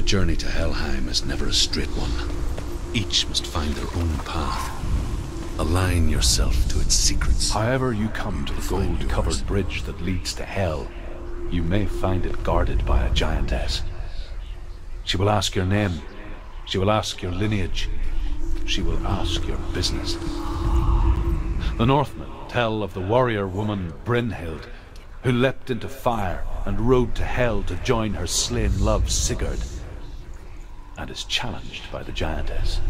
journey to Helheim is never a straight one. Each must find their own path. Align yourself to its secrets. However you come to the gold-covered bridge that leads to Hell, you may find it guarded by a giantess. She will ask your name. She will ask your lineage. She will ask your business. The Northmen tell of the warrior woman Brynhild, who leapt into fire and rode to Hell to join her slain love Sigurd, and is challenged by the giantess.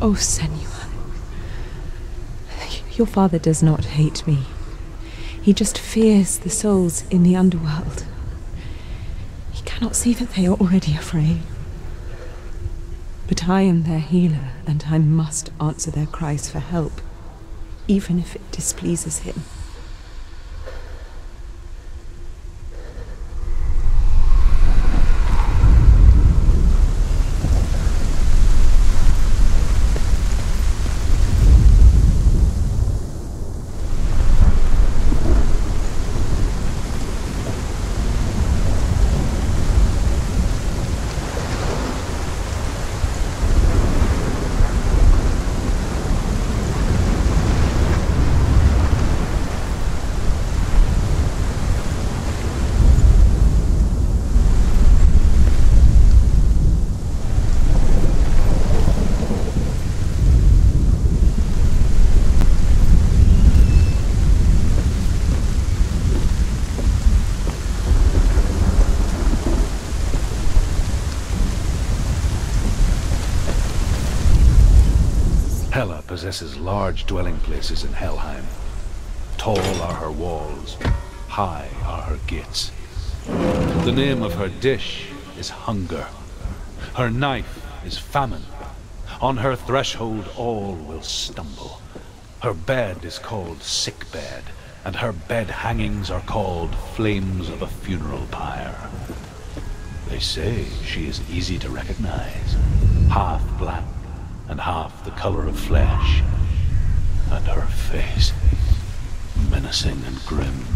Oh, Senua. Your father does not hate me. He just fears the souls in the underworld. He cannot see that they are already afraid. But I am their healer, and I must answer their cries for help, even if it displeases him. Possesses large dwelling places in Helheim. Tall are her walls, high are her gates. The name of her dish is hunger. Her knife is famine. On her threshold all will stumble. Her bed is called sick bed, and her bed hangings are called flames of a funeral pyre. They say she is easy to recognize, half black and half the color of flesh, and her face menacing and grim.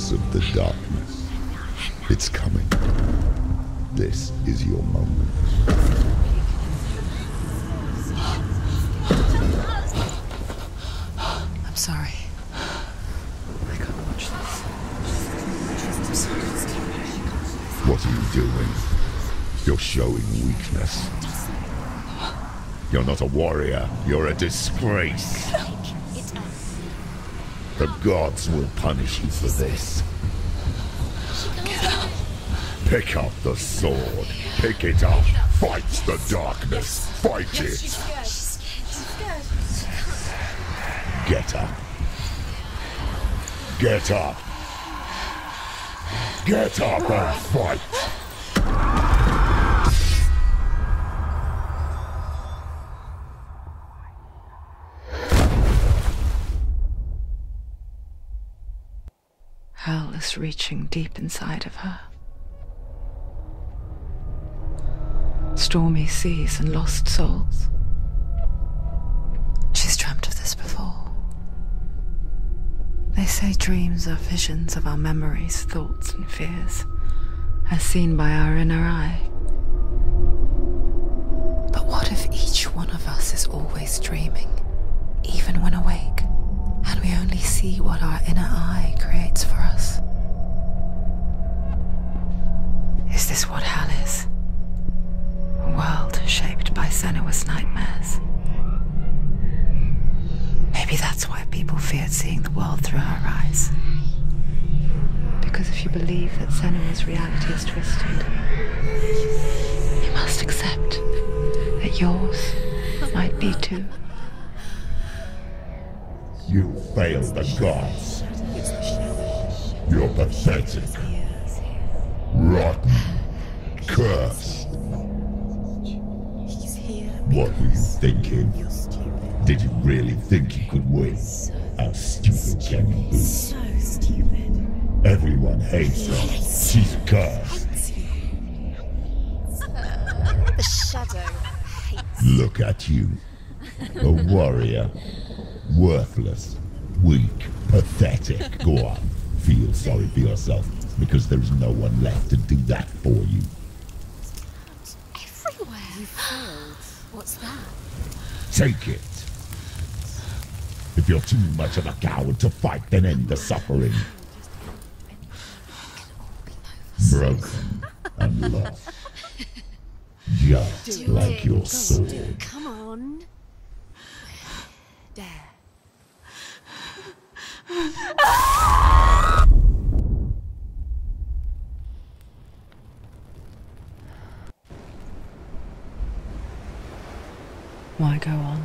Of the darkness. It's coming. This is your moment. I'm sorry. I can't watch this. What are you doing? You're showing weakness. You're not a warrior. You're a disgrace. The gods will punish you for this. Pick up the sword. Pick it up. Fight the darkness. Fight it. Get up. Get up. Get up and fight. Hell is reaching deep inside of her. Stormy seas and lost souls. She's dreamt of this before. They say dreams are visions of our memories, thoughts and fears, as seen by our inner eye. But what if each one of us is always dreaming, even when awake? And we only see what our inner eye creates for us. Is this what hell is? A world shaped by Senua's nightmares. Maybe that's why people feared seeing the world through her eyes. Because if you believe that Senua's reality is twisted, you must accept that yours might be too. You failed the gods. You're pathetic. Rotten. Cursed. What were you thinking? You're stupid. Did you really think you could win? How stupid can you be? So stupid. Everyone hates her. She's cursed. The shadow hates. Look at you. A warrior. Worthless. Weak. Pathetic. Go on. Feel sorry for yourself, because there's no one left to do that for you. Everywhere. You failed. What's that? Take it. If you're too much of a coward to fight, then end the suffering. Broken and lost. Just like your sword. Come on. Dare. Why go on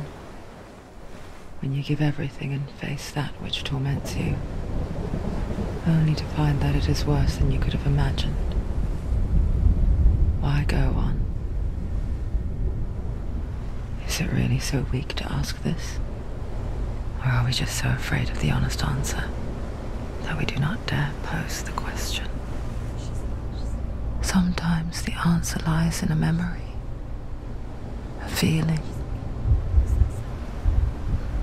when you give everything and face that which torments you, only to find that it is worse than you could have imagined? Why go on? Is it really so weak to ask this? Or are we just so afraid of the honest answer that we do not dare pose the question? Sometimes the answer lies in a memory, a feeling,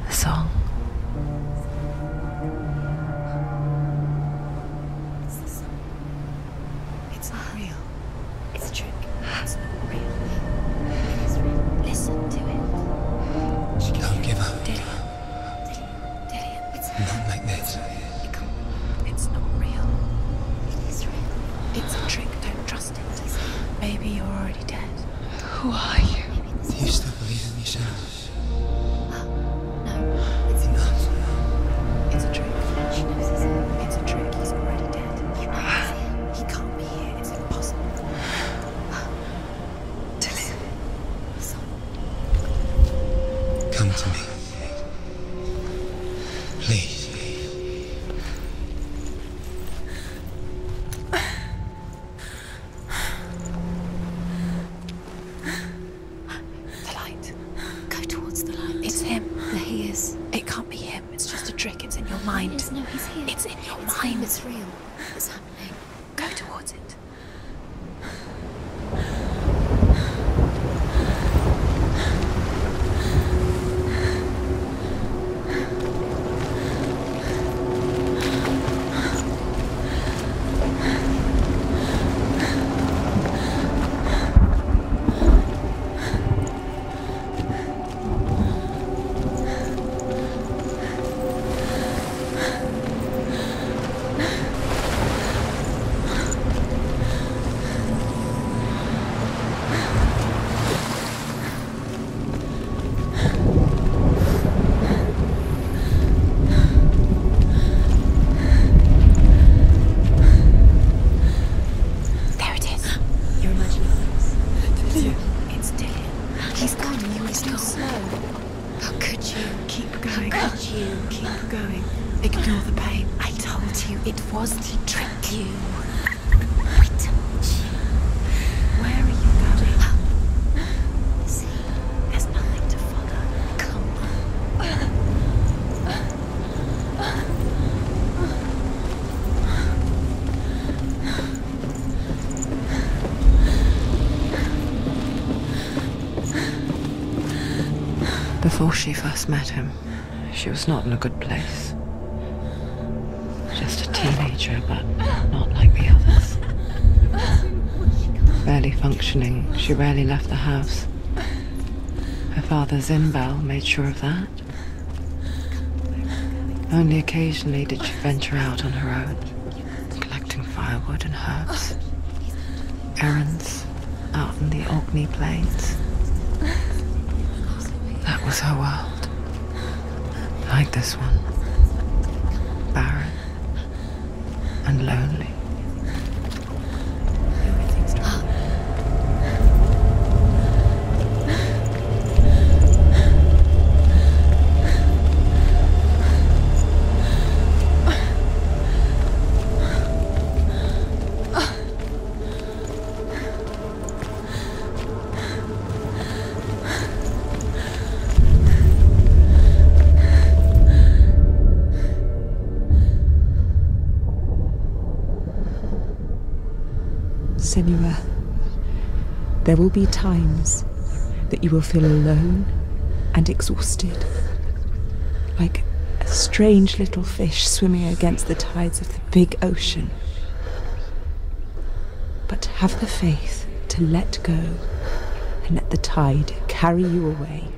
a song. It's not real. It's a trick. It's not real. It is real. Listen to it. She can't give up. Dillian. It's Not like this. It can't. It's not real. It is real. It's a trick. Don't trust it. Maybe you're already dead. Who are you? Do you still believe in yourself? No. It's Enough. It's a trick. She knows he's here. It's a trick. He's already dead. You know he's here. He can't be here. It's impossible. Dillian. Come to me. Please. The light. Go towards the light. It's him. There he is. It can't be him. It's just a trick. It's in your mind. No, he's here. It's in your mind. It's real. It's happening. Go towards it. There it is. You're imagining this. It's Dillian. He's coming. You are still slow. How could you? Keep going. How could you? Keep going. Ignore the pain. I told you it was to trick you. I told you. Where are you going? See, there's nothing to follow. Come on. Before she first met him, she was not in a good place. Just a teenager, but not like the others. Barely functioning, she rarely left the house. Her father, Zimbel, made sure of that. Only occasionally did she venture out on her own, collecting firewood and herbs. Errands out in the Orkney Plains. That was her world. Like this one. Barren and lonely. Senua, there will be times that you will feel alone and exhausted, like a strange little fish swimming against the tides of the big ocean. But have the faith to let go and let the tide carry you away.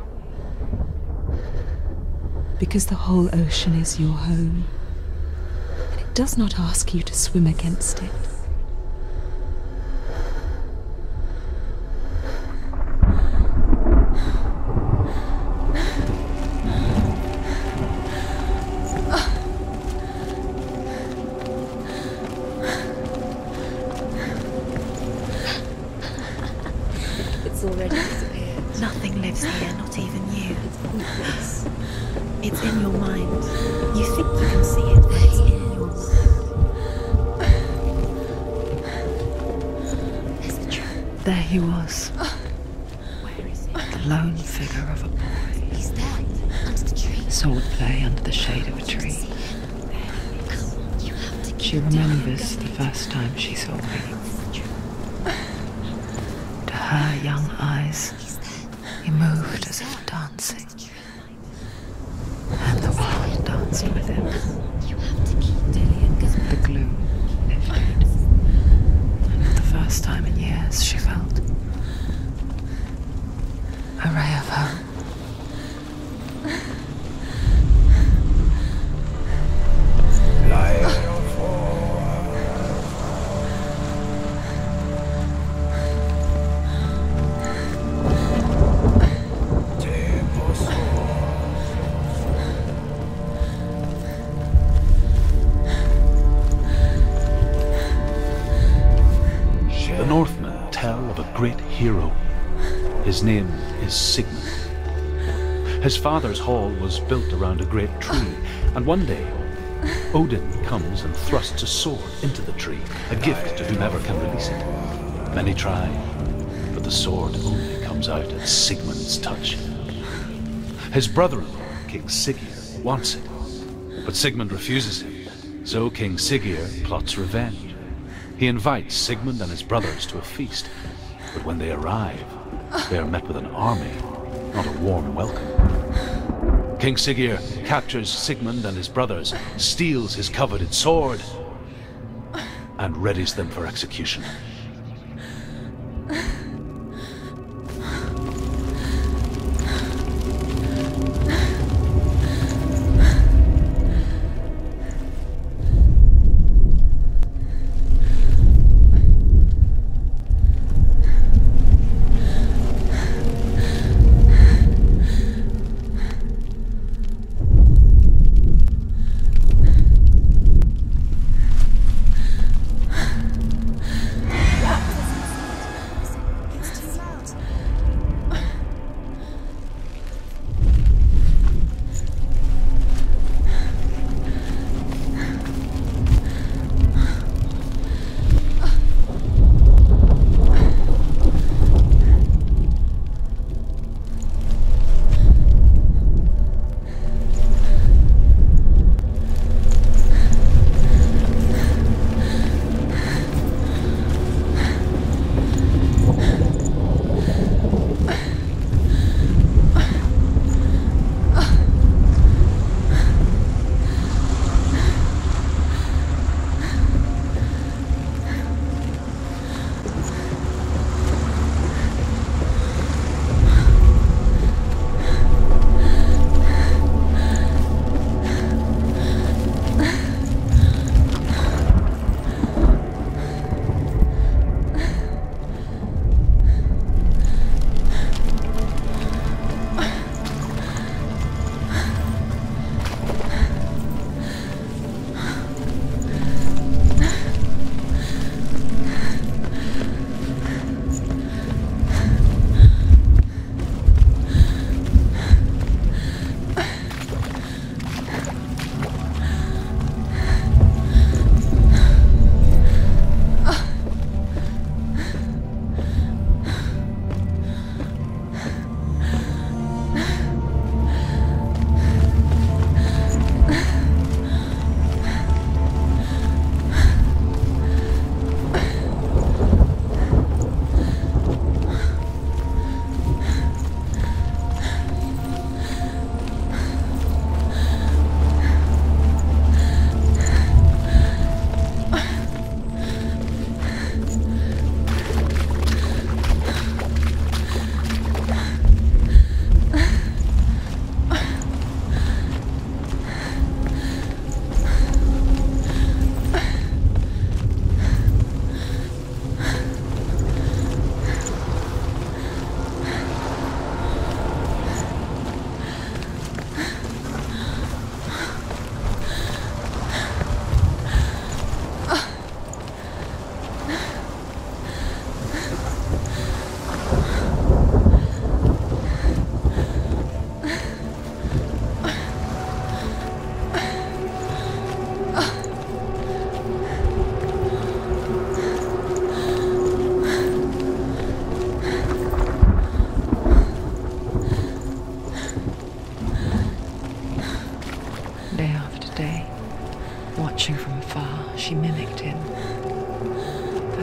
Because the whole ocean is your home, and it does not ask you to swim against it. It's already disappeared. Nothing lives here, not even you. It's in your mind. You think you can see it, but it's in your mind. There's the truth. There he was. Where is it? The lone figure of a boy. He's there, under the tree. Swordplay under the shade of a tree. You have to She remembers the first time she saw him. To her young eyes, he moved as if dancing. And the world danced with him. You have to keep Dillian. The gloom lifted. And for the first time in years, she felt a ray of hope. The Northmen tell of a great hero. His name is Sigmund. His father's hall was built around a great tree, and one day Odin comes and thrusts a sword into the tree, a gift to whomever can release it. Many try, but the sword only comes out at Sigmund's touch. His brother-in-law, King Siggeir, wants it, but Sigmund refuses him, so King Siggeir plots revenge. He invites Sigmund and his brothers to a feast, but when they arrive, they are met with an army, not a warm welcome. King Siggeir captures Sigmund and his brothers, steals his coveted sword, and readies them for execution.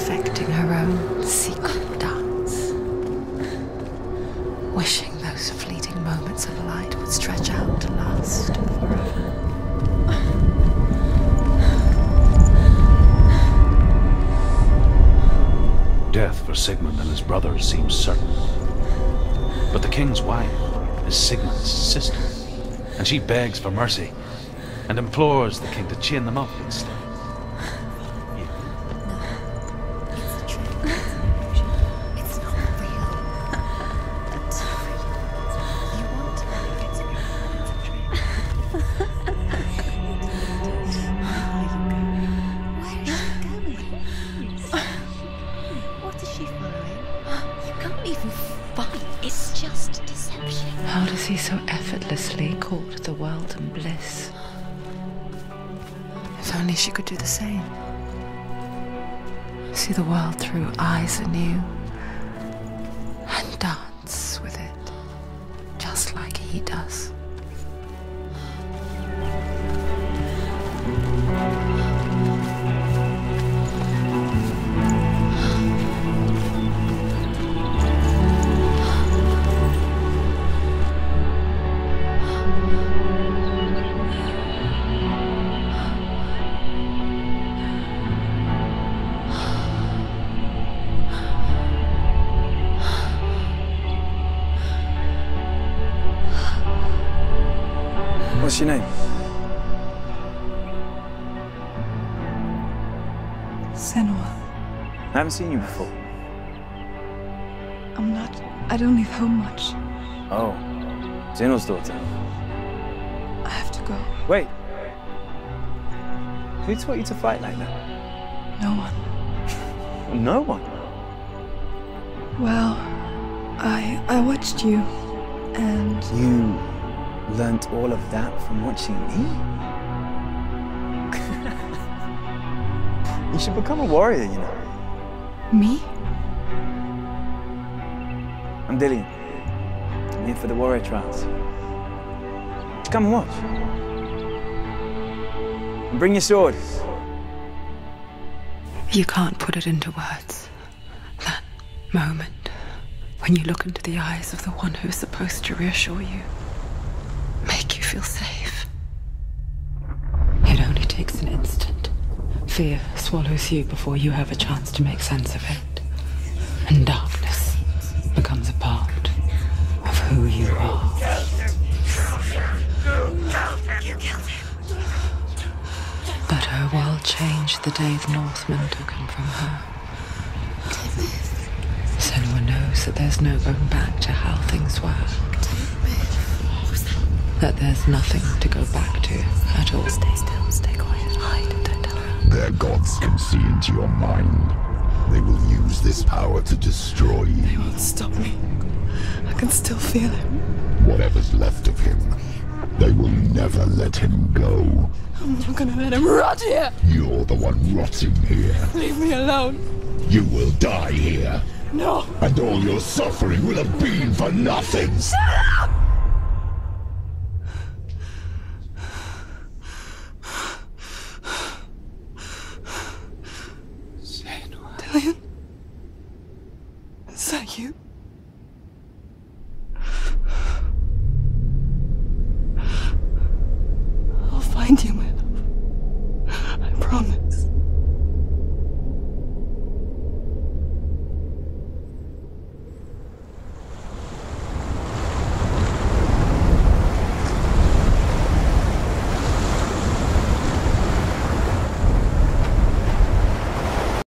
perfecting her own secret dance, wishing those fleeting moments of light would stretch out to last forever. Death for Sigmund and his brothers seems certain. But the king's wife is Sigmund's sister, and she begs for mercy and implores the king to chain them up instead. How does he so effortlessly court the world and bliss? If only she could do the same. See the world through eyes anew and dance with it, just like he does. What's your name? Senua. I haven't seen you before. I don't leave home much. Oh, Zenua's daughter. I have to go. Wait. Who taught you to fight like that? No one. No one? Well, I watched you, and... You learnt all of that from watching me? You should become a warrior, you know. Me? I'm Dillian. I'm here for the warrior trials. Come and watch. And bring your sword. You can't put it into words. That moment when you look into the eyes of the one who's supposed to reassure you, make you feel safe. It only takes an instant. Fear swallows you before you have a chance to make sense of it. And darkness becomes a part of who you are. But her world changed the day the Northmen took him from her. Senua knows that there's no going back to how things were. That there's nothing to go back to at all. Stay still, stay quiet, hide, don't tell her. Their gods can see into your mind. They will use this power to destroy you. They won't stop me. I can still feel him. Whatever's left of him, they will never let him go. I'm not gonna let him rot here. You're the one rotting here. Leave me alone. You will die here. No. And all your suffering will have been for nothing. Shut up! Dillian? Is that you?